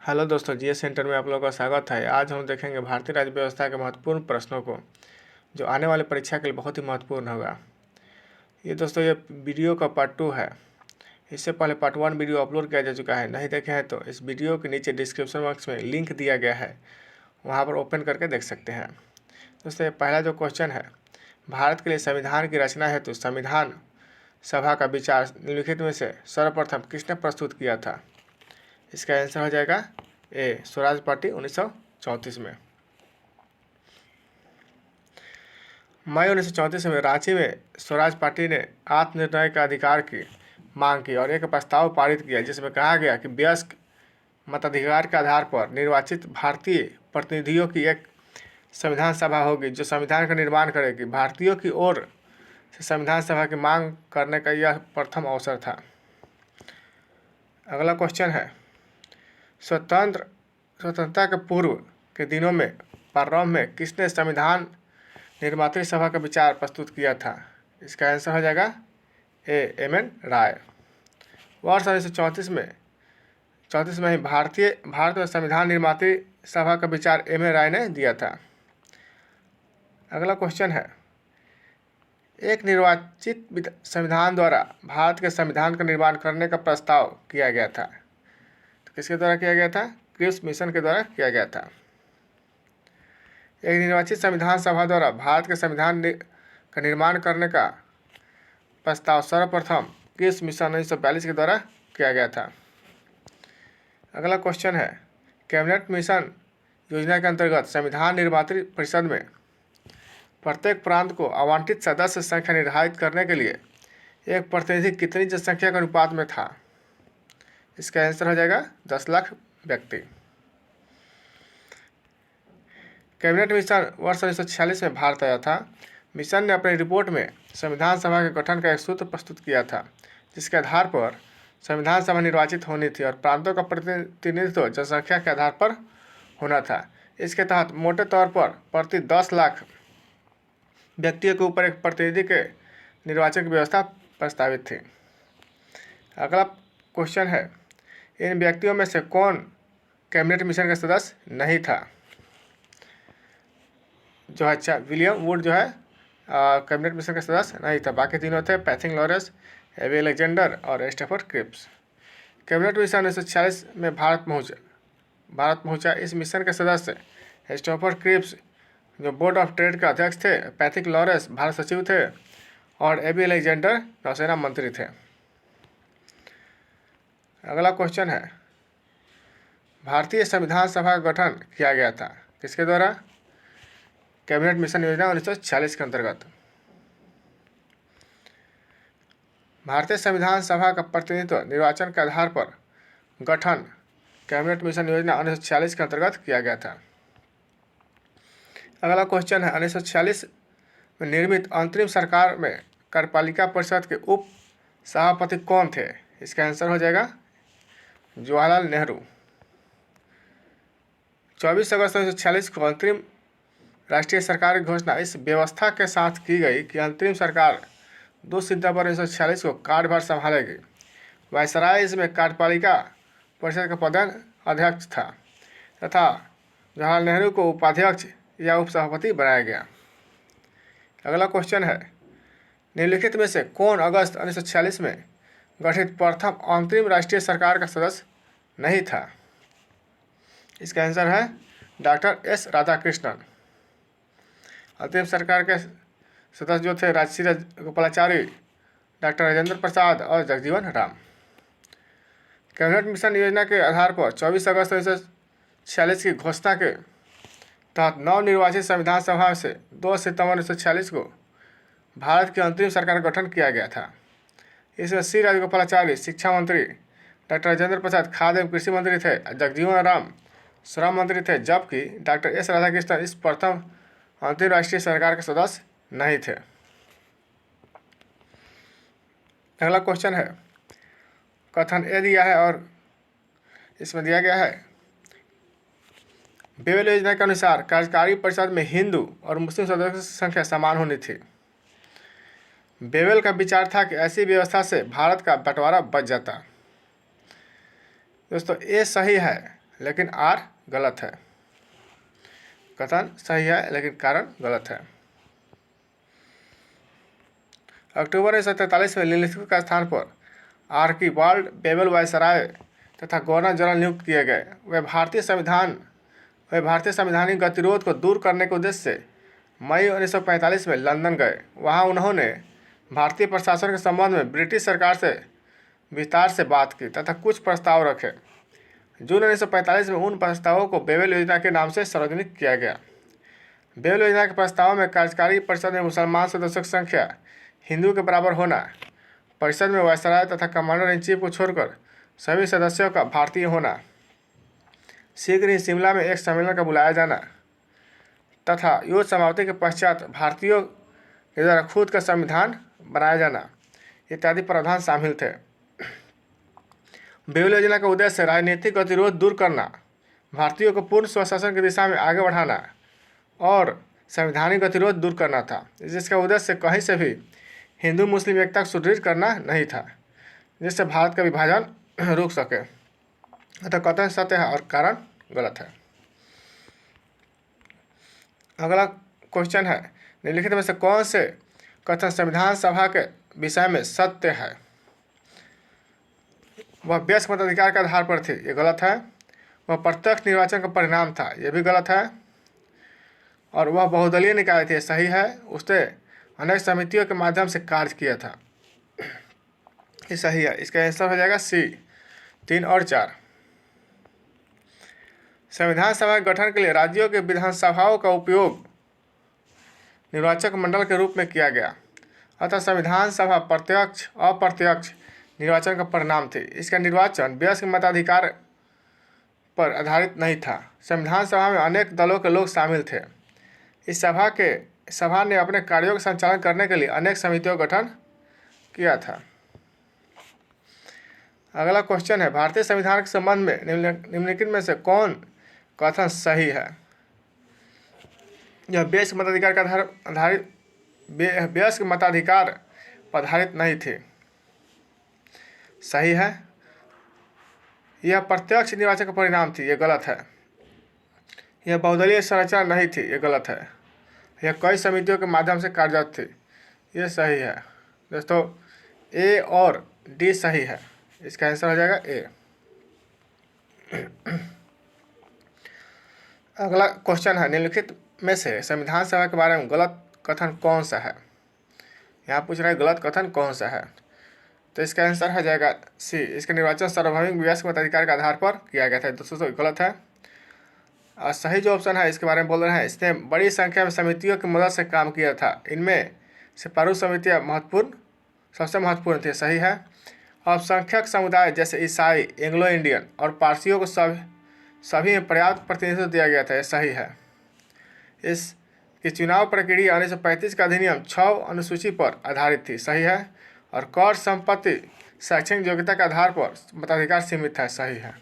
Hello दोस्तों, GS centre में आप लोगों का स्वागत है। आज हम देखेंगे भारतीय राज्य व्यवस्था के महत्वपूर्ण प्रश्नों को, जो आने वाले परीक्षा के लिए बहुत ही महत्वपूर्ण होगा। ये दोस्तों, ये वीडियो का पार्ट 2 है। इससे पहले पार्ट 1 वीडियो अपलोड किया जा चुका है। नहीं देखे हैं तो इस वीडियो के नीचे डिस्क्रिप्शन बॉक्स में लिंक दिया गया है, वहाँ पर ओपन करके देख सकते हैं। दोस्तों, पहला जो क्वेश्चन है, भारत के लिए संविधान की रचना हेतु संविधान सभा का विचार निम्नलिखित में से सर्वप्रथम किसने प्रस्तुत किया था? इसका आंसर हो जाएगा ए, स्वराज पार्टी 1934 में। मई 1934 में रांची में स्वराज पार्टी ने आत्मनिर्णय का अधिकार की मांग की और एक प्रस्ताव पारित किया, जिसमें कहा गया कि वयस्क मताधिकार के आधार पर निर्वाचित भारतीय प्रतिनिधियों की एक संविधान सभा होगी, जो संविधान का निर्माण करेगी। भारतीयों की ओर से संविधान सभा की मांग करने का यह प्रथम अवसर था। अगला क्वेश्चन है, स्वतंत्रता के पूर्व के दिनों में प्रारंभ में किसने संविधान निर्मात्री सभा का विचार प्रस्तुत किया था? इसका आंसर हो जाएगा ए, एम.एन. राय। वर्ष 1934 में ही भारत में संविधान निर्मात्री सभा का विचार एम.एन. राय ने दिया था। अगला क्वेश्चन है, एक निर्वाचित संविधान द्वारा भारत के संविधान का निर्माण करने का प्रस्ताव किया गया था। तो किसके द्वारा किया गया था? क्रिप्स मिशन के द्वारा किया गया था। एक निर्वाचित संविधान सभा द्वारा भारत के संविधान का निर्माण करने का प्रस्ताव सर्वप्रथम क्रिप्स मिशन 1942 के द्वारा किया गया था। अगला क्वेश्चन है, कैबिनेट मिशन योजना के अंतर्गत संविधान निर्मात्री परिषद में प्रत्येक प्रांत को आवंटित सदस्य संख्या निर्धारित करने के लिए एक प्रतिनिधि कितनी जनसंख्या के अनुपात में था? इसका आंसर हो जाएगा 10 लाख व्यक्ति। कैबिनेट मिशन वर्ष 1946 में भारत आया था। मिशन ने अपनी रिपोर्ट में संविधान सभा के गठन का एक सूत्र प्रस्तुत किया था, जिसके आधार पर संविधान सभा निर्वाचित होनी थी और प्रांतों का प्रतिनिधित्व जनसंख्या के आधार पर होना था। इसके तहत मोटे तौर पर प्रति 10 लाख व्यक्तियों के ऊपर एक प्रतिनिधि के निर्वाचन की व्यवस्था प्रस्तावित थी। अगला क्वेश्चन है, इन व्यक्तियों में से कौन कैबिनेट मिशन का सदस्य नहीं था? जो है विलियम वुड जो है कैबिनेट मिशन का सदस्य नहीं था। बाकी तीनों थे पैथिक लॉरेंस, एबी अलेक्जेंडर और स्टैफर्ड क्रिप्स। कैबिनेट मिशन 1946 में भारत पहुंचा। इस मिशन के सदस्य स्टैफर्ड क्रिप्स जो बोर्ड ऑफ ट्रेड के अध्यक्ष थे, पैथिक लॉरेंस भारत सचिव थे और एबी अलेक्जेंडर नौसेना मंत्री थे। अगला क्वेश्चन है, भारतीय संविधान सभा का गठन किया गया था किसके द्वारा? कैबिनेट मिशन योजना 1946 के अंतर्गत। भारतीय संविधान सभा का प्रतिनिधित्व निर्वाचन के आधार पर गठन कैबिनेट मिशन योजना 1946 के अंतर्गत किया गया था। अगला क्वेश्चन है, 1946 में निर्मित अंतरिम सरकार में कार्यपालिका परिषद के उप सभापति कौन थे? इसका आंसर हो जाएगा जवाहरलाल नेहरू। 24 अगस्त 1946 को अंतरिम राष्ट्रीय सरकार की घोषणा इस व्यवस्था के साथ की गई कि अंतरिम सरकार 2 सितंबर 1946 को कार्यभार संभालेगी। वायसराय इसमें कार्यपालिका परिषद का पद अध्यक्ष था तथा जवाहरलाल नेहरू को उपाध्यक्ष या उपसभापति बनाया गया। अगला क्वेश्चन है, निम्नलिखित में से कौन अगस्त 1946 में गठित प्रथम अंतरिम राष्ट्रीय सरकार का सदस्य नहीं था? इसका आंसर है डॉक्टर एस राधाकृष्णन। अंतरिम सरकार के सदस्य जो थे राजश्री गोपालाचारी, डॉक्टर राजेंद्र प्रसाद और जगजीवन राम। कैबिनेट मिशन योजना के आधार पर 24 अगस्त 1946 की घोषणा के तहत नवनिर्वाचित संविधान सभा से 2 सितंबर 1946 को भारत की अंतरिम सरकार का गठन किया गया था। इसमें सी राजगोपालाचारी शिक्षा मंत्री, डॉक्टर राजेंद्र प्रसाद खाद्य एवं कृषि मंत्री थे, जगजीवन राम श्रम मंत्री थे, जबकि डॉक्टर एस राधाकृष्णन इस प्रथम अंतरिम राष्ट्रीय सरकार के सदस्य नहीं थे। अगला क्वेश्चन है, कथन ए दिया है और इसमें दिया गया है, बेवेल योजना के अनुसार कार्यकारी परिषद में हिंदू और मुस्लिम सदस्यों की संख्या समान होनी थी। बेवेल का विचार था कि ऐसी व्यवस्था से भारत का बंटवारा बच जाता। दोस्तों, ये सही है। लेकिन आर गलत है। कथन सही है लेकिन कारण गलत है। अक्टूबर 1943 में निम्नलिखित का स्थान पर आर्कीबाल्ड बेबल वायसराय तथा गवर्नर जनरल नियुक्त किए गए। वे भारतीय संवैधानिक गतिरोध को दूर करने के उद्देश्य से मई 1945 में लंदन गए। वहां उन्होंने भारतीय प्रशासन के संबंध में ब्रिटिश सरकार से विस्तार से बात की तथा कुछ प्रस्ताव रखे। जून 1945 में उन प्रस्तावों को बेबल योजना के नाम से सार्वजनिक किया गया। बेबल योजना के प्रस्तावों में कार्यकारी परिषद में मुसलमान सदस्यों की संख्या हिंदू के बराबर होना, परिषद में वायसराय तथा कमांडर इन चीफ को छोड़कर सभी सदस्यों का भारतीय होना, शीघ्र ही शिमला में एक सम्मेलन का बुलाया जाना तथा युद्ध समाप्ति के पश्चात भारतीयों के द्वारा खुद का संविधान बनाया जाना इत्यादि प्रावधान शामिल थे। बेबल योजना का उद्देश्य राजनीतिक गतिरोध दूर करना, भारतीयों को पूर्ण स्वशासन की दिशा में आगे बढ़ाना और संवैधानिक गतिरोध दूर करना था, जिसका उद्देश्य कहीं से भी हिंदू मुस्लिम एकता को सुदृढ़ करना नहीं था, जिससे भारत का विभाजन रुक सके। अतः कथन सत्य है और कारण गलत है। अगला क्वेश्चन है, निम्नलिखित में से कौन से कथन संविधान सभा के विषय में सत्य है? वह वयस्क मताधिकार के आधार पर थी, ये गलत है। वह प्रत्यक्ष निर्वाचन का परिणाम था, यह भी गलत है। और वह बहुदलीय निकाय थी, सही है। उसने अनेक समितियों के माध्यम से कार्य किया था, ये सही है। इसका आंसर हो जाएगा सी, 3 और 4। संविधान सभा के गठन के लिए राज्यों के विधानसभाओं का उपयोग निर्वाचक मंडल के रूप में किया गया, अतः संविधान सभा प्रत्यक्ष अप्रत्यक्ष निर्वाचन का परिणाम थी। इसका निर्वाचन वयस्क मताधिकार पर आधारित नहीं था। संविधान सभा में अनेक दलों के लोग शामिल थे। इस सभा ने अपने कार्यों का संचालन करने के लिए अनेक समितियों का गठन किया था। अगला क्वेश्चन है, भारतीय संविधान के संबंध में निम्नलिखित में से कौन कथन सही है? यह वयस्क मताधिकार का वयस्क मताधिकार पर आधारित नहीं थी, सही है। यह प्रत्यक्ष निर्वाचन का परिणाम थी, यह गलत है। यह बहुदलीय संरचना नहीं थी, यह गलत है। यह कई समितियों के माध्यम से कार्यरत थी, यह सही है। दोस्तों ए और डी सही है, इसका आंसर हो जाएगा ए। अगला क्वेश्चन है, निम्नलिखित में से संविधान सभा के बारे में गलत कथन कौन सा है? यहाँ पूछ रहा है गलत कथन कौन सा है, तो इसका आंसर हो जाएगा सी। इसका निर्वाचन सार्वभौमिक वयस्क मताधिकार के आधार पर किया गया था, दोस्तों गलत है। और सही जो ऑप्शन है इसके बारे में बोल रहे हैं, इसने बड़ी संख्या में समितियों की मदद से काम किया था। इनमें से प्रारूप समितियाँ सबसे महत्वपूर्ण थी, सही है। अल्पसंख्यक समुदाय जैसे ईसाई, एंग्लो इंडियन और पारसियों को सभी में पर्याप्त प्रतिनिधित्व दिया गया था, यह सही है। इसकी चुनाव प्रक्रिया 1935 का अधिनियम 6 अनुसूची पर आधारित थी, सही है। और कर, संपत्ति, शैक्षणिक योग्यता के आधार पर मताधिकार सीमित था, सही है।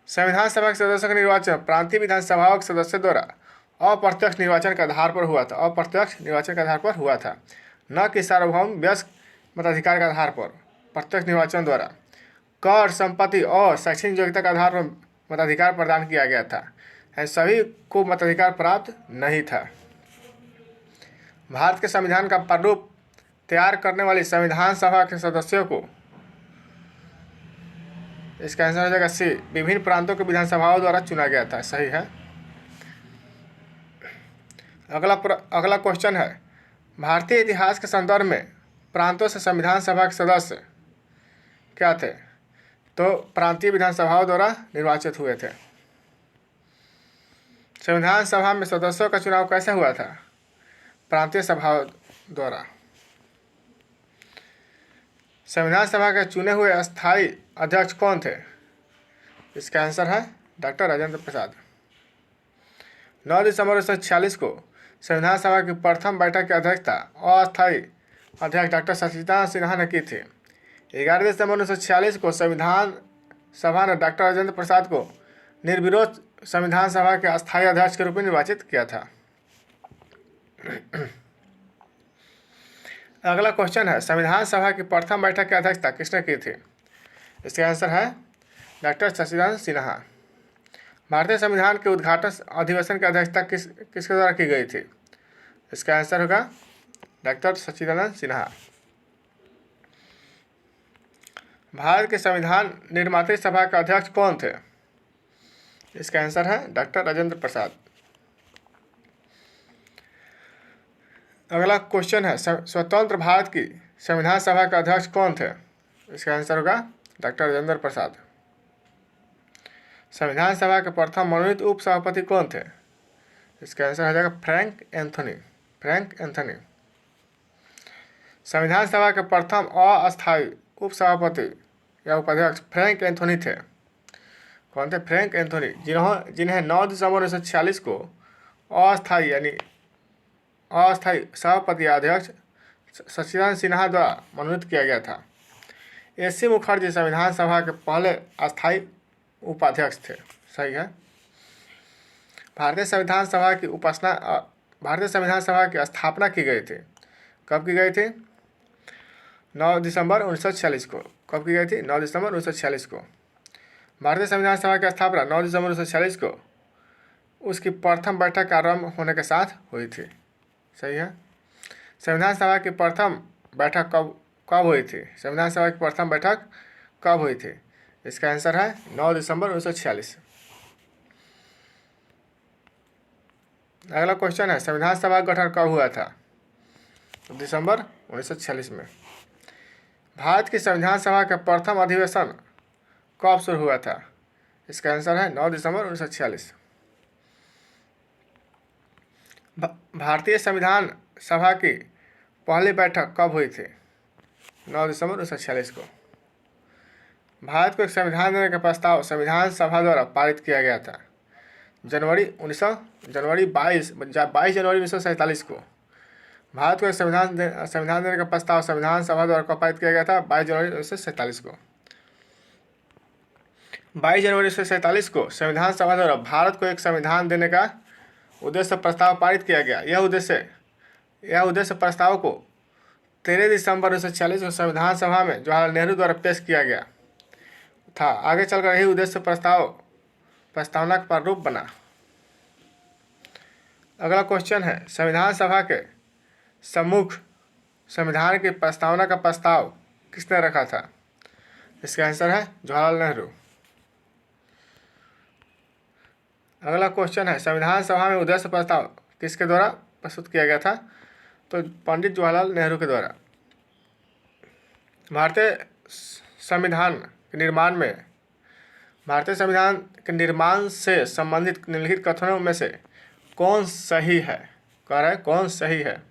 संविधान सभा के सदस्यों का निर्वाचन प्रांतीय विधानसभाओं के सदस्यों द्वारा अप्रत्यक्ष निर्वाचन के आधार पर हुआ था, अप्रत्यक्ष निर्वाचन के आधार पर हुआ था, न कि सार्वभौम वयस्क मताधिकार के आधार पर। प्रत्यक्ष निर्वाचन द्वारा कर, संपत्ति और शैक्षणिक योग्यता के आधार पर मताधिकार प्रदान किया गया था, सभी को मताधिकार प्राप्त नहीं था। भारत के संविधान का प्रारूप तैयार करने वाली संविधान सभा के सदस्यों को, इसका आंसर हो जाएगा सी, विभिन्न प्रांतों के विधानसभाओं द्वारा चुना गया था, सही है। अगला क्वेश्चन है, भारतीय इतिहास के संदर्भ में प्रांतों से संविधान सभा के सदस्य क्या थे? तो प्रांतीय विधानसभाओं द्वारा निर्वाचित हुए थे। संविधान सभा में सदस्यों का चुनाव कैसे हुआ था? प्रांतीय सभाओं द्वारा। संविधान सभा के चुने हुए अस्थायी अध्यक्ष कौन थे? इसका आंसर है डॉक्टर राजेंद्र प्रसाद। 9 दिसंबर 1946 को संविधान सभा की प्रथम बैठक की अध्यक्षता अस्थायी अध्यक्ष डॉक्टर सचिदानंद सिन्हा ने की थी। 11 दिसंबर 1946 को संविधान सभा ने डॉक्टर राजेंद्र प्रसाद को निर्विरोध संविधान सभा के अस्थायी अध्यक्ष के रूप में निर्वाचित किया था। अगला क्वेश्चन है, संविधान सभा की प्रथम बैठक की अध्यक्षता किसने की थी? इसका आंसर है डॉक्टर सच्चिदानंद सिन्हा। भारतीय संविधान के उद्घाटन अधिवेशन की अध्यक्षता किसके द्वारा की गई थी? इसका आंसर होगा डॉक्टर सच्चिदानंद सिन्हा। भारत के संविधान निर्मात्री सभा के अध्यक्ष कौन थे? इसका आंसर है डॉक्टर राजेंद्र प्रसाद। अगला क्वेश्चन है, स्वतंत्र भारत की संविधान सभा के अध्यक्ष कौन थे? इसका आंसर होगा डॉक्टर राजेंद्र प्रसाद। संविधान सभा के प्रथम मनोनीत उप सभापति कौन थे? इसका आंसर हो जाएगा फ्रैंक एंथनी। संविधान सभा के प्रथम अस्थायी उप सभापति या उपाध्यक्ष फ्रैंक एंथनी थे। कौन थे? फ्रैंक एंथनी, जिन्हें 9 दिसंबर 1946 को अस्थायी सभापति अध्यक्ष सच्चिदानंद सिन्हा द्वारा मनोनीत किया गया था। एस.सी. मुखर्जी संविधान सभा के पहले अस्थायी उपाध्यक्ष थे। सही है। भारतीय संविधान सभा की स्थापना की गई थी। कब की गई थी? 9 दिसंबर 1946 को। कब की गई थी? 9 दिसंबर 1946 को। भारतीय संविधान सभा की स्थापना 9 दिसंबर 1946 को उसकी प्रथम बैठक आरंभ होने के साथ हुई थी। सही है। संविधान सभा की प्रथम बैठक कब हुई थी? संविधान सभा की प्रथम बैठक कब हुई थी? इसका आंसर है 9 दिसंबर 1946। अगला क्वेश्चन है, संविधान सभा का गठन कब हुआ था? दिसंबर 1946 में। भारत की संविधान सभा का प्रथम अधिवेशन कब शुरू हुआ था? इसका आंसर है 9 दिसंबर 1946। भारतीय संविधान सभा की पहली बैठक कब हुई थी? 9 दिसंबर 1946 को। भारत को एक संविधान देने का प्रस्ताव संविधान सभा द्वारा पारित किया गया था। 22 जनवरी 1947 को भारत को एक संविधान देने का प्रस्ताव संविधान सभा द्वारा कब पारित किया गया था? 22 जनवरी 1947 को। 22 जनवरी 1947 को संविधान सभा द्वारा भारत को एक संविधान देने का उद्देश्य प्रस्ताव पारित किया गया। यह उद्देश्य प्रस्ताव को 13 दिसंबर 1946 को संविधान सभा में जवाहरलाल नेहरू द्वारा पेश किया गया था। आगे चलकर यही उद्देश्य प्रस्तावना का प्रारूप बना। अगला क्वेश्चन है, संविधान सभा के सम्मुख संविधान की प्रस्तावना का प्रस्ताव किसने रखा था? इसका आंसर है जवाहरलाल नेहरू। अगला क्वेश्चन है, संविधान सभा में उद्देश्य प्रस्ताव किसके द्वारा प्रस्तुत किया गया था? तो पंडित जवाहरलाल नेहरू के द्वारा। भारतीय संविधान के निर्माण से संबंधित निम्नलिखित कथनों में से कौन सही है? कह रहा है कौन सही है?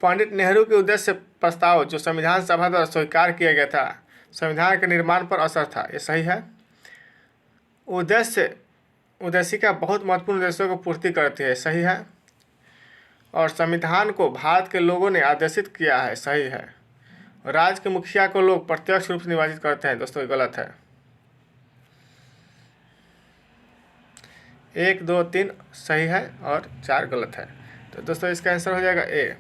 पंडित नेहरू के उद्देश्य प्रस्ताव जो संविधान सभा द्वारा स्वीकार किया गया था, संविधान के निर्माण पर असर था। ये सही है। उद्देशिका बहुत महत्वपूर्ण उद्देश्यों को पूर्ति करती है। सही है। और संविधान को भारत के लोगों ने आदेशित किया है। सही है। राज्य के मुखिया को लोग प्रत्यक्ष रूप से निर्वाचित करते हैं। दोस्तों, ये गलत है। 1, 2, 3 सही है और 4 गलत है। तो दोस्तों, इसका आंसर हो जाएगा ए।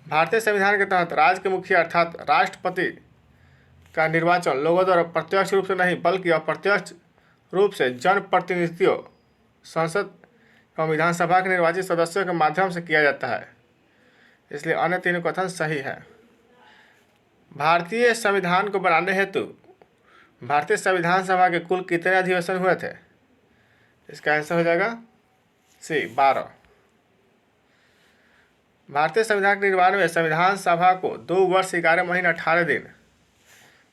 भारतीय संविधान के तहत राज्य के मुखिया अर्थात राष्ट्रपति का निर्वाचन लोगों द्वारा प्रत्यक्ष रूप से नहीं बल्कि अप्रत्यक्ष रूप से जनप्रतिनिधियों, संसद एवं विधानसभा के निर्वाचित सदस्यों के माध्यम से किया जाता है। इसलिए अन्य तीनों कथन सही है। भारतीय संविधान को बनाने हेतु भारतीय संविधान सभा के कुल कितने अधिवेशन हुए थे? इसका आंसर हो जाएगा सी, 12। भारतीय संविधान के निर्माण में संविधान सभा को 2 वर्ष 11 महीने 18 दिन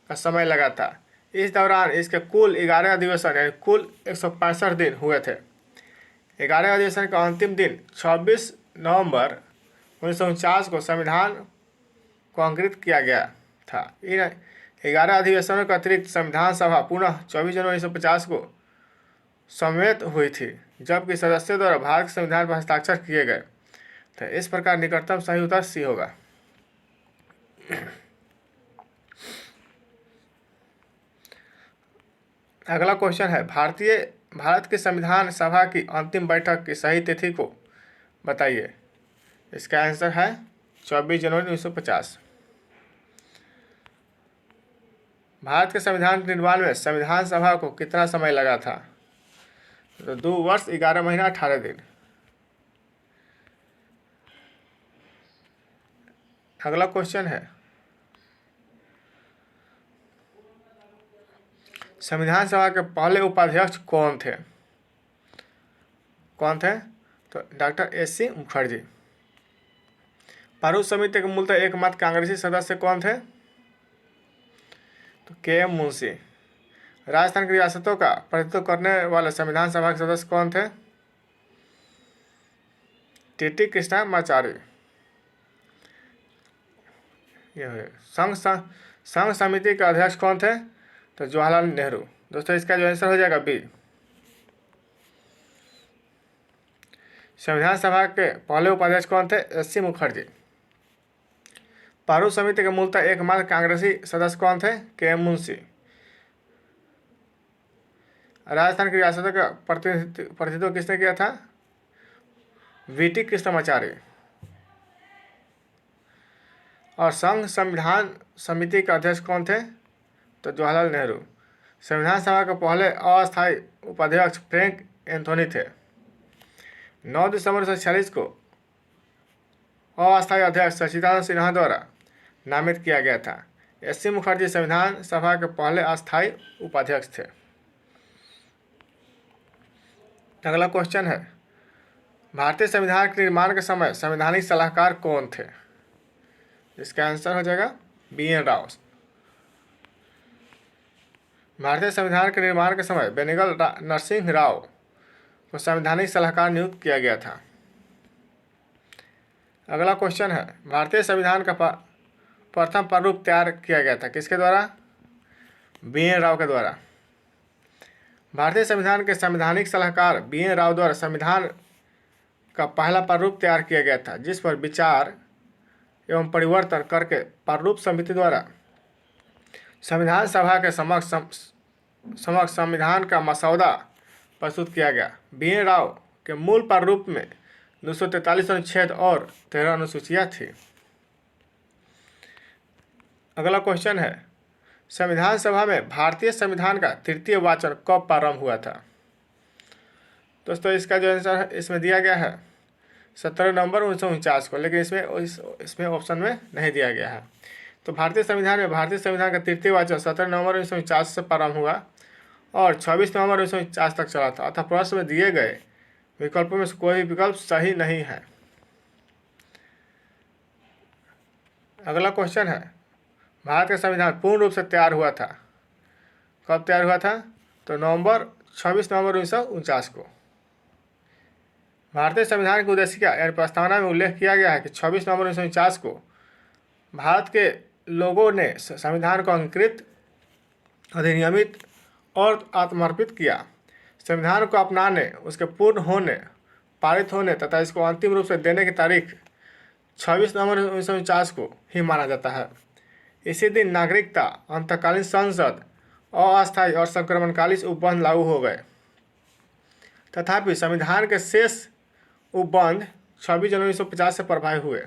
का समय लगा था। इस दौरान इसके कुल 11 अधिवेशन यानी कुल 165 दिन हुए थे। 11 अधिवेशन का अंतिम दिन 26 नवंबर 1949 को संविधान को अंकित किया गया था। इन 11 अधिवेशनों के अतिरिक्त संविधान सभा पुनः 24 जनवरी 1950 को सम्मिलित हुई थी, जबकि सदस्यों द्वारा भारत के संविधान पर हस्ताक्षर किए गए थे। इस प्रकार निकटतम सही उत्तर सी होगा। अगला क्वेश्चन है, भारत की संविधान सभा की अंतिम बैठक की सही तिथि को बताइए। इसका आंसर है 24 जनवरी 1950। भारत के संविधान के निर्माण में संविधान सभा को कितना समय लगा था? तो 2 वर्ष 11 महीना 18 दिन। अगला क्वेश्चन है, संविधान सभा के पहले उपाध्यक्ष कौन थे? कौन थे? तो डॉक्टर एस.सी. मुखर्जी। प्रारूप समिति के मूलतः एकमात्र कांग्रेसी सदस्य कौन थे? तो के.एम. मुंशी। राजस्थान की रियासतों का प्रतिनिधित्व करने वाले संविधान सभा के सदस्य कौन थे? टी.टी. कृष्णामाचारी। यह संघ समिति के अध्यक्ष कौन थे? तो जवाहरलाल नेहरू। दोस्तों इसका जो आंसर हो जाएगा बी। संविधान सभा के पहले उपाध्यक्ष कौन थे? एस.सी. मुखर्जी। प्रारूप समिति के मूलतः एकमात्र कांग्रेसी सदस्य कौन थे? के.एम. मुंशी। राजस्थान की रियासतों का प्रतिनिधित्व किसने किया था? वी.टी. कृष्णामाचारी। और संघ संविधान समिति के अध्यक्ष कौन थे? तो जवाहरलाल नेहरू। संविधान सभा के पहले अस्थायी उपाध्यक्ष फ्रैंक एंथोनी थे। 9 दिसंबर 1946 को अस्थायी अध्यक्ष सच्चिदानंद सिन्हा द्वारा नामित किया गया था। एस.सी. मुखर्जी संविधान सभा के पहले अस्थायी उपाध्यक्ष थे। अगला क्वेश्चन है, भारतीय संविधान के निर्माण के समय संवैधानिक सलाहकार कौन थे? इसका आंसर हो जाएगा बी.एन. राव। भारतीय संविधान के निर्माण के समय बेनेगल नरसिंह राव को संवैधानिक सलाहकार नियुक्त किया गया था। अगला क्वेश्चन है, भारतीय संविधान का प्रथम प्रारूप तैयार किया गया था किसके द्वारा? बी.एन. राव के द्वारा। भारतीय संविधान के संवैधानिक सलाहकार बी.एन. राव द्वारा संविधान का पहला प्रारूप तैयार किया गया था, जिस पर विचार एवं परिवर्तन करके प्रारूप समिति द्वारा संविधान सभा के समक्ष संविधान का मसौदा प्रस्तुत किया गया। बी.एन. राव के मूल प्रारूप में 243 अनुच्छेद और 13 अनुसूचियाँ थी। अगला क्वेश्चन है, संविधान सभा में भारतीय संविधान का तृतीय वाचन कब प्रारंभ हुआ था? दोस्तों इसका जो आंसर है इसमें दिया गया है 17 नवंबर 1949 को, लेकिन इसमें ऑप्शन में नहीं दिया गया है। तो भारतीय संविधान का तृतीय वाचन 17 नवंबर 1949 से प्रारंभ हुआ और 26 नवंबर 1949 तक चला था। अतः प्रश्न में दिए गए विकल्पों में से कोई भी विकल्प सही नहीं है। अगला क्वेश्चन है, भारत का संविधान पूर्ण रूप से तैयार हुआ था कब तैयार हुआ था? तो 26 नवंबर 1949 को। भारतीय संविधान की उद्देशिका यानी प्रस्तावना में उल्लेख किया गया है कि 26 नवंबर 1949 को भारत के लोगों ने संविधान को अंगीकृत, अधिनियमित और आत्मर्पित किया। संविधान को अपनाने, उसके पूर्ण होने, पारित होने तथा इसको अंतिम रूप से देने की तारीख 26 नवंबर 1949 को ही माना जाता है। इसी दिन नागरिकता, अंतकालीन संसद, अस्थायी और संक्रमणकालीन उपबंध लागू हो गए। तथापि संविधान के शेष उपबंध 26 जनवरी 1950 से प्रभावी हुए।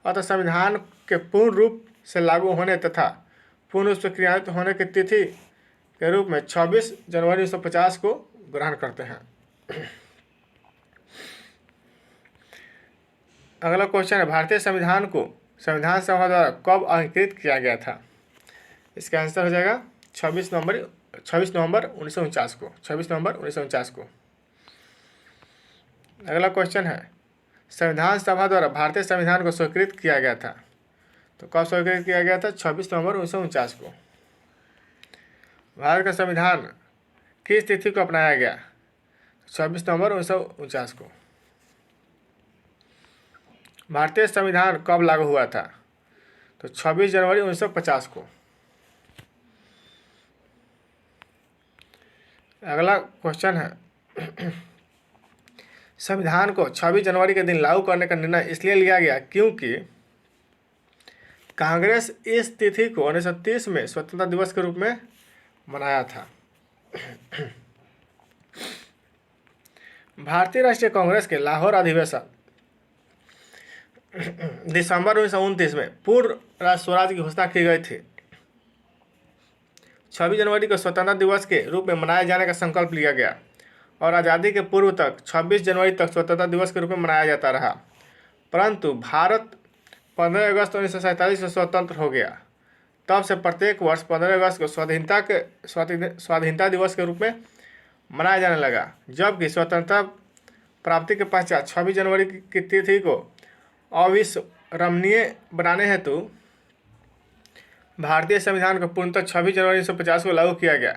अतः संविधान के पूर्ण रूप से लागू होने तथा पूर्ण रूप से क्रियान्वित होने की तिथि के रूप में 26 जनवरी 1950 को ग्रहण करते हैं। अगला क्वेश्चन है, भारतीय संविधान को संविधान सभा द्वारा कब अंगीकृत किया गया था? इसका आंसर हो जाएगा 26 नवंबर 1949 को। 26 नवंबर 1949 को। अगला क्वेश्चन है, संविधान सभा द्वारा भारतीय संविधान को स्वीकृत किया गया था तो कब स्वीकृत किया गया था? 26 नवंबर 1949 को। भारत का संविधान किस तिथि को अपनाया गया? 26 नवंबर 1949 को। भारतीय संविधान कब लागू हुआ था? तो 26 जनवरी 1950 को। अगला क्वेश्चन है, संविधान को 26 जनवरी के दिन लागू करने का निर्णय इसलिए लिया गया क्योंकि कांग्रेस इस तिथि को 1930 में स्वतंत्रता दिवस के रूप में मनाया था। भारतीय राष्ट्रीय कांग्रेस के लाहौर अधिवेशन दिसंबर 1929 में पूर्ण राष्ट्र स्वराज की घोषणा की गई थी। 26 जनवरी को स्वतंत्रता दिवस के रूप में मनाए जाने का संकल्प लिया गया और आज़ादी के पूर्व तक 26 जनवरी तक स्वतंत्रता दिवस के रूप में मनाया जाता रहा, परंतु भारत 15 अगस्त 1947 से स्वतंत्र हो गया। तब से प्रत्येक वर्ष 15 अगस्त को स्वाधीनता दिवस के रूप में मनाया जाने लगा, जबकि स्वतंत्रता प्राप्ति के पश्चात 26 जनवरी की तिथि को अविस्मरणीय बनाने हेतु भारतीय संविधान को पूर्णतः 26 जनवरी 1950 को लागू किया गया।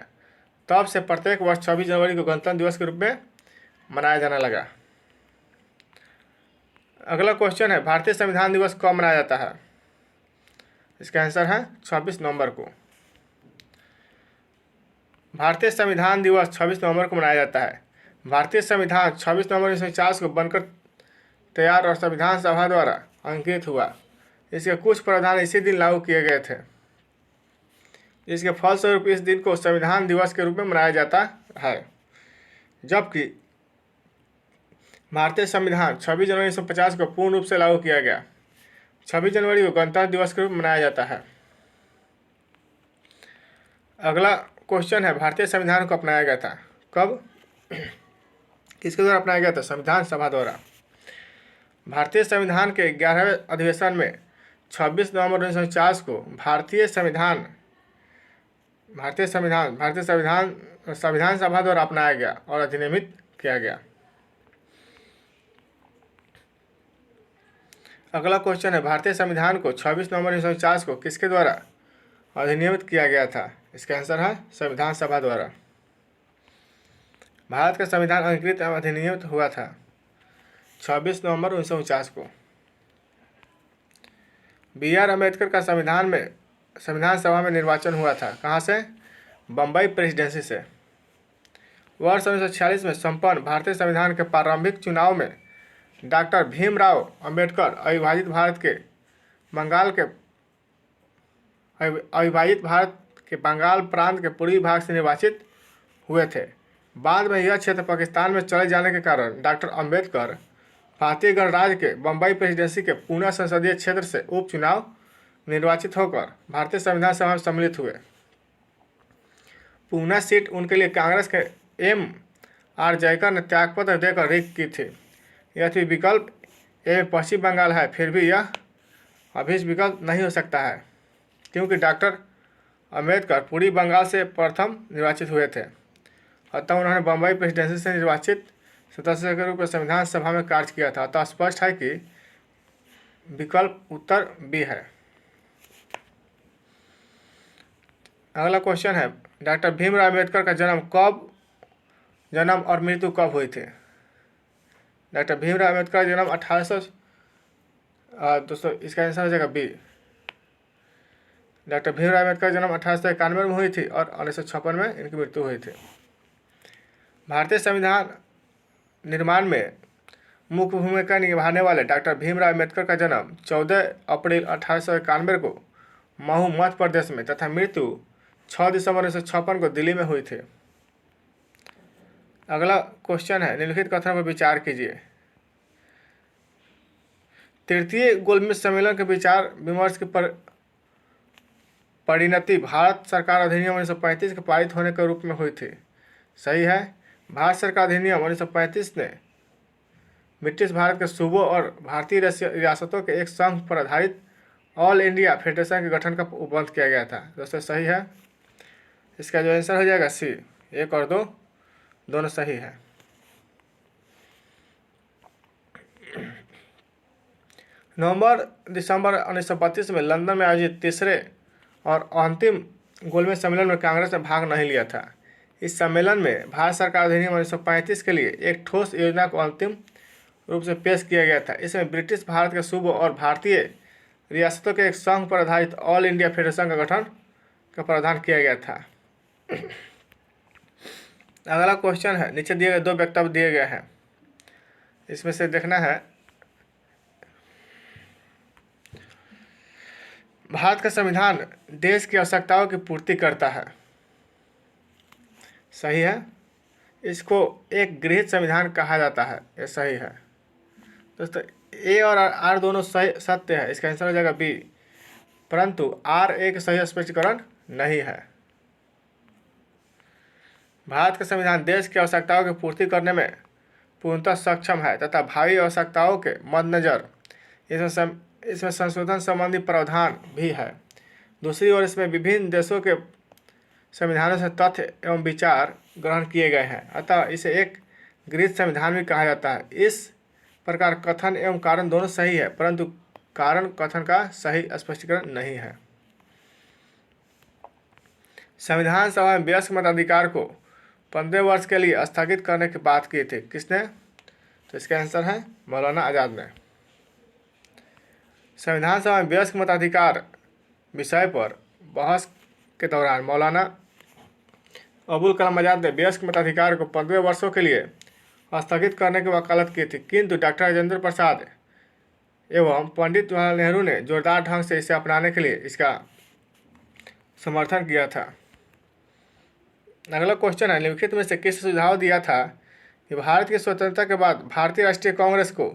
तब से प्रत्येक वर्ष 26 जनवरी को गणतंत्र दिवस के रूप में मनाया जाने लगा। अगला क्वेश्चन है, भारतीय संविधान दिवस कब मनाया जाता है? इसका आंसर है 26 नवंबर को। भारतीय संविधान दिवस 26 नवंबर को मनाया जाता है। भारतीय संविधान 26 नवंबर 1950 को बनकर तैयार और संविधान सभा द्वारा अंकित हुआ। इसके कुछ प्रावधान इसी दिन लागू किए गए थे, जिसके फलस्वरूप इस दिन को संविधान दिवस के रूप में मनाया जाता है। जबकि भारतीय संविधान 26 जनवरी 1950 को पूर्ण रूप से लागू किया गया। 26 जनवरी को गणतंत्र दिवस के रूप में मनाया जाता है। अगला क्वेश्चन है, भारतीय संविधान को अपनाया गया था कब? किसके द्वारा अपनाया गया था? संविधान सभा द्वारा। भारतीय संविधान के 11वें अधिवेशन में 26 नवंबर 1949 को भारतीय संविधान सभा द्वारा अपनाया गया और अधिनियमित किया गया। अगला क्वेश्चन है, भारतीय संविधान को 26 नवंबर 1949 को किसके द्वारा अधिनियमित किया गया था? इसका आंसर है संविधान सभा द्वारा। भारत का संविधान अंगीकृत एवं अधिनियमित हुआ था 26 नवंबर 1949 को। B.R. अम्बेडकर का संविधान सभा में निर्वाचन हुआ था। कहाँ से? बम्बई प्रेसिडेंसी से। वर्ष 1946 में संपन्न भारतीय संविधान के प्रारंभिक चुनाव में डॉक्टर भीमराव अम्बेडकर अविभाजित भारत के बंगाल प्रांत के पूर्वी भाग से निर्वाचित हुए थे। बाद में यह क्षेत्र पाकिस्तान में चले जाने के कारण डॉक्टर अम्बेडकर भारतीय गणराज्य के बम्बई प्रेसिडेंसी के पूना संसदीय क्षेत्र से उपचुनाव निर्वाचित होकर भारतीय संविधान सभा में सम्मिलित हुए। पूना सीट उनके लिए कांग्रेस के M.R. जयकर ने त्यागपत्र देकर रिक्त की थी। यह विकल्प ए पश्चिम बंगाल है, फिर भी यह अभी विकल्प नहीं हो सकता है, क्योंकि डॉक्टर अम्बेडकर पूर्वी बंगाल से प्रथम निर्वाचित हुए थे। अतः उन्होंने बम्बई प्रेसिडेंसी से निर्वाचित सदस्य के रूप में संविधान सभा में कार्य किया था। अतः स्पष्ट है कि विकल्प उत्तर बी है। अगला क्वेश्चन है, डॉक्टर भीमराव अम्बेडकर का जन्म और मृत्यु कब हुई थी? डॉक्टर भीमराव अम्बेडकर का जन्म 1800 दोस्तों इसका आंसर हो जाएगा बी। डॉक्टर भीमराव अम्बेडकर का जन्म 1891 में हुई थी और 1956 में इनकी मृत्यु हुई थी। भारतीय संविधान निर्माण में मुख्य भूमिका निभाने वाले डॉक्टर भीमराव अम्बेडकर का जन्म 14 अप्रैल 1891 को महू मध्य प्रदेश में तथा मृत्यु 6 दिसंबर 1956 को दिल्ली में हुई थी। अगला क्वेश्चन है, निम्नलिखित कथनों पर विचार कीजिए। तृतीय गोलमेज सम्मेलन के विचार विमर्श की परिणति भारत सरकार अधिनियम 1935 के पारित होने के रूप में हुई थी। सही है। भारत सरकार अधिनियम 1935 ने ब्रिटिश भारत के सूबों और भारतीय रियासतों के एक संघ पर आधारित ऑल इंडिया फेडरेशन के गठन का उपबंध किया गया था। दोस्तों सही है। इसका जो आंसर हो जाएगा सी। 1 और 2 दोनों सही है। नवंबर दिसंबर 1932 में लंदन में आयोजित तीसरे और अंतिम गोलमेज सम्मेलन में कांग्रेस ने भाग नहीं लिया था। इस सम्मेलन में भारत सरकार अधिनियम 1935 के लिए एक ठोस योजना को अंतिम रूप से पेश किया गया था। इसमें ब्रिटिश भारत के सूबों और भारतीय रियासतों के एक संघ पर आधारित ऑल इंडिया फेडरेशन का गठन का प्रावधान किया गया था। अगला क्वेश्चन है, नीचे दिए गए 2 वक्तव्य दिए गए हैं, इसमें से देखना है भारत का संविधान देश की आवश्यकताओं की पूर्ति करता है। सही है। इसको एक गृहीत संविधान कहा जाता है। ये सही है दोस्तों। ए और आर दोनों सही सत्य है, इसका आंसर हो जाएगा बी। परंतु आर एक सही स्पष्टीकरण नहीं है। भारत का संविधान देश की आवश्यकताओं की पूर्ति करने में पूर्णतः सक्षम है तथा भावी आवश्यकताओं के मद्देनजर इसमें संशोधन संबंधी प्रावधान भी है। दूसरी ओर इसमें विभिन्न देशों के संविधानों से तथ्य एवं विचार ग्रहण किए गए हैं, अतः इसे एक गृहीत संविधान भी कहा जाता है। इस प्रकार कथन एवं कारण दोनों सही है, परंतु कारण कथन का सही स्पष्टीकरण नहीं है। संविधान सभा में वयस्क मताधिकार को 15 वर्ष के लिए स्थगित करने की बात की थी, किसने? तो इसका आंसर है मौलाना आज़ाद ने। संविधान सभा में वयस्क मताधिकार विषय पर बहस के दौरान मौलाना अबुल कलाम आज़ाद ने वयस्क मताधिकार को 15 वर्षों के लिए स्थगित करने की वकालत की थी, किंतु डॉक्टर राजेंद्र प्रसाद एवं पंडित जवाहरलाल नेहरू ने जोरदार ढंग से इसे अपनाने के लिए इसका समर्थन किया था। अगला क्वेश्चन है, निम्नलिखित में से किस सुझाव दिया था कि भारत की स्वतंत्रता के बाद भारतीय राष्ट्रीय कांग्रेस को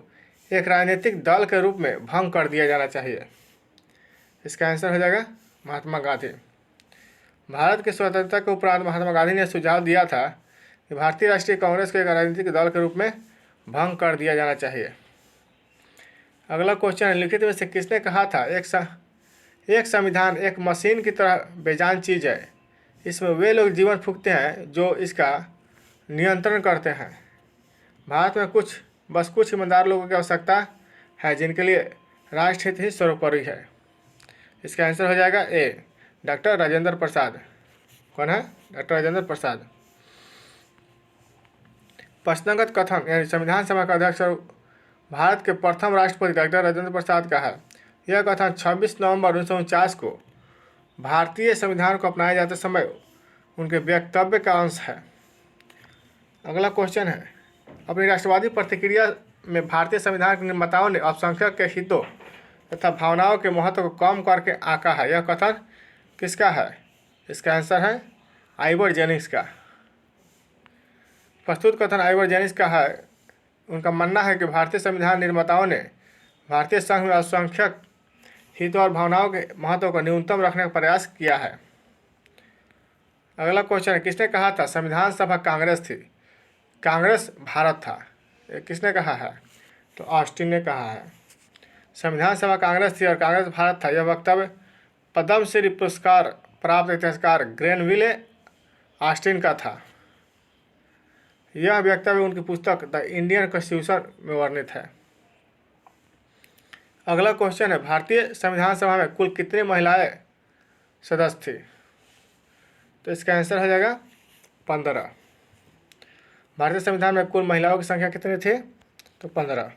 एक राजनीतिक दल के रूप में भंग कर दिया जाना चाहिए? इसका आंसर हो जाएगा महात्मा गांधी। भारत की स्वतंत्रता के उपरांत महात्मा गांधी ने सुझाव दिया था कि भारतीय राष्ट्रीय कांग्रेस को एक राजनीतिक दल के रूप में भंग कर दिया जाना चाहिए। अगला क्वेश्चन है, निम्नलिखित में से किसने कहा था एक संविधान एक मशीन की तरह बेजान चीज़ है, इसमें वे लोग जीवन फूंकते हैं जो इसका नियंत्रण करते हैं। भारत में बस कुछ ईमानदार लोगों की आवश्यकता है जिनके लिए राष्ट्रहित ही सर्वोपरि है। इसका आंसर हो जाएगा ए, डॉक्टर राजेंद्र प्रसाद। कौन है? डॉक्टर राजेंद्र प्रसाद। प्रश्नागत कथन यानी संविधान सभा का अध्यक्ष और भारत के प्रथम राष्ट्रपति डॉक्टर राजेंद्र प्रसाद का है। यह कथन 26 नवंबर 1949 को भारतीय संविधान को अपनाए जाते समय उनके वक्तव्य का अंश है। अगला क्वेश्चन है, अपनी राष्ट्रवादी प्रतिक्रिया में भारतीय संविधान के निर्माताओं ने अल्पसंख्यक के हितों तथा भावनाओं के महत्व को कम करके आंका है। यह कथन किसका है? इसका आंसर है आइवर जेनिंग्स का। प्रस्तुत कथन आइवर जेनिंग्स का है। उनका मानना है कि भारतीय संविधान निर्माताओं ने भारतीय संघ में अल्पसंख्यक हितों और भावनाओं के महत्व को न्यूनतम रखने का प्रयास किया है। अगला क्वेश्चन है, किसने कहा था संविधान सभा कांग्रेस थी? कांग्रेस भारत था। ये किसने कहा है? तो ऑस्टिन ने कहा है। संविधान सभा कांग्रेस थी और कांग्रेस भारत था। यह वक्तव्य पद्मश्री पुरस्कार प्राप्त इतिहासकार ग्रेनविले ऑस्टिन का था। यह वक्तव्य उनकी पुस्तक द इंडियन कॉन्स्टिट्यूशन में वर्णित है। अगला क्वेश्चन है, भारतीय संविधान सभा में कुल कितनी महिलाएं सदस्य थी? तो इसका आंसर हो जाएगा 15। भारतीय संविधान में कुल महिलाओं की संख्या कितनी थी? तो 15।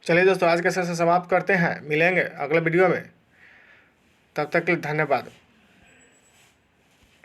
चलिए दोस्तों, आज के सेशन समाप्त करते हैं। मिलेंगे अगले वीडियो में, तब तक के लिए धन्यवाद।